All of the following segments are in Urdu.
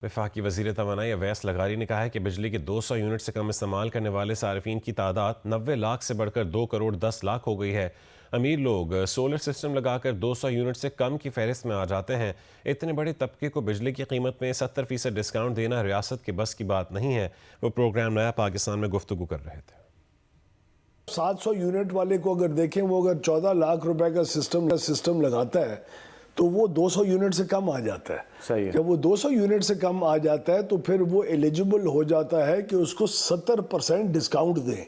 وفاقی وزیر توانائی اویس لغاری نے کہا ہے کہ بجلی کے 200 یونٹ سے کم استعمال کرنے والے صارفین کی تعداد 90 لاکھ سے بڑھ کر 2 کروڑ 10 لاکھ ہو گئی ہے۔ امیر لوگ سولر سسٹم لگا کر 200 یونٹ سے کم کی فہرست میں آ جاتے ہیں۔ اتنے بڑے طبقے کو بجلی کی قیمت میں 70% ڈسکاؤنٹ دینا ریاست کے بس کی بات نہیں ہے۔ وہ پروگرام نیا پاکستان میں گفتگو کر رہے تھے۔ 700 یونٹ والے کو اگر دیکھیں، وہ اگر 14 لاکھ روپے کا سسٹم لگاتا ہے تو وہ 200 یونٹ سے کم آ جاتا ہے۔ صحیح ہے۔ جب وہ 200 یونٹ سے کم آ جاتا ہے تو پھر وہ ایلیجبل ہو جاتا ہے کہ اس کو 70% ڈسکاؤنٹ دیں،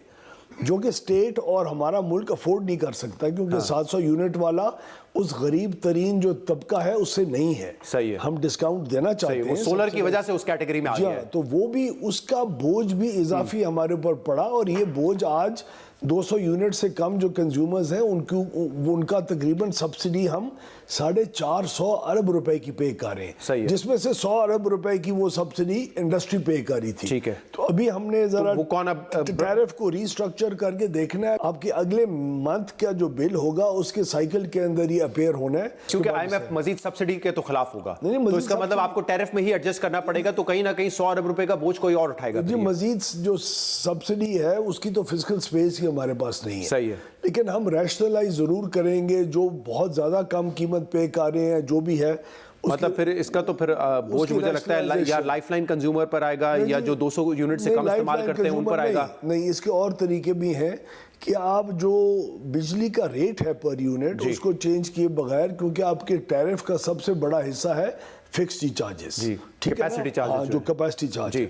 جو کہ اسٹیٹ اور ہمارا ملک افورڈ نہیں کر سکتا، کیونکہ 700 یونٹ والا اس غریب ترین جو طبقہ ہے اس سے نہیں ہے۔ صحیح ہے۔ ہم ڈسکاؤنٹ دینا چاہتے ہیں، وہ سولر کی وجہ سے اس کیٹیگری میں آ گیا ہے۔ تو وہ بھی اس کا بوجھ بھی اضافی ہمارے اوپر پڑا، اور یہ بوجھ آج 200 یونٹ سے کم جو کنزیومرز ہیں ان کا تقریباً سبسڈی ہم 450 ارب روپے کی پے کر رہے ہیں، جس میں سے 100 ارب روپے کی وہ سبسڈی انڈسٹری پے کر رہی تھی۔ ٹھیک ہے۔ تو ابھی ہم نے ذرا وہ کون ٹیرف کو ری اسٹرکچر کر کے دیکھنا ہے، آپ کے اگلے منتھ کا جو بل ہوگا اس کے سائیکل کے اندر یہ اپیئر ہونا ہے، کیونکہ آئی ایم ایف مزید سبسڈی کے تو خلاف ہوگا، تو اس کا مطلب آپ کو ٹیرف میں ہی ایڈجسٹ کرنا پڑے گا، تو کہیں نہ کہیں 100 ارب روپے کا بوجھ کوئی اور اٹھائے گا۔ جی، مزید جو سبسڈی ہے اس کی تو فسکل سپیس ہی ہمارے پاس نہیں ہے۔ صحیح ہے۔ لیکن ہم ریشنلائز ضرور کریں گے، جو بہت زیادہ کم قیمت پے کر رہے ہیں جو بھی ہے، مطلب پھر اس کا تو پھر بوجھ مجھے لگتا ہے یا لائف لائن کنزیومر پر آئے گا، یا جو 200 یونٹ سے کم استعمال کرتے ہیں ان پر آئے گا۔ نہیں، اس کے اور طریقے بھی ہیں کہ آپ جو بجلی کا ریٹ ہے پر یونٹ اس کو چینج کیے بغیر، کیونکہ آپ کے ٹیرف کا سب سے بڑا حصہ ہے فکسڈ چارجز، ٹھیک ہے، جو کیپیسٹی چارج ہے،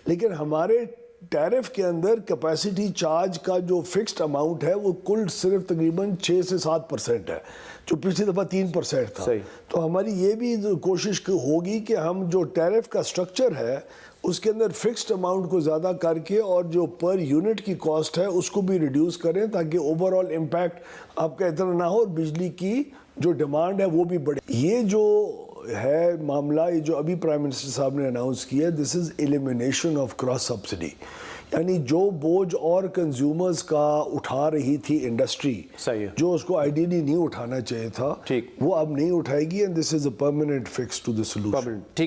لیکن ہمارے ٹیرف کے اندر کیپیسٹی چارج کا جو فکسڈ اماؤنٹ ہے وہ کل صرف تقریباً 6 سے 7% ہے، جو پچھلی دفعہ 3% تھا۔ تو ہماری یہ بھی کوشش ہوگی کہ ہم جو ٹیرف کا سٹرکچر ہے اس کے اندر فکسڈ اماؤنٹ کو زیادہ کر کے اور جو پر یونٹ کی کاسٹ ہے اس کو بھی ریڈیوس کریں، تاکہ اوور آل امپیکٹ آپ کا اتنا نہ ہو اور بجلی کی جو ڈیمانڈ ہے وہ بھی بڑھے۔ یہ جو ہے معاملہ، یہ جو ابھی پرائم منسٹر صاحب نے اناؤنس کیا ہے، دس از ایلیمینیشن آف کراس سبسڈی، یعنی جو بوجھ اور کنزیومرز کا اٹھا رہی تھی انڈسٹری، جو اس کو آئیڈیلی نہیں اٹھانا چاہیے تھا، وہ اب نہیں اٹھائے گی، and this is a permanent fix to the solution.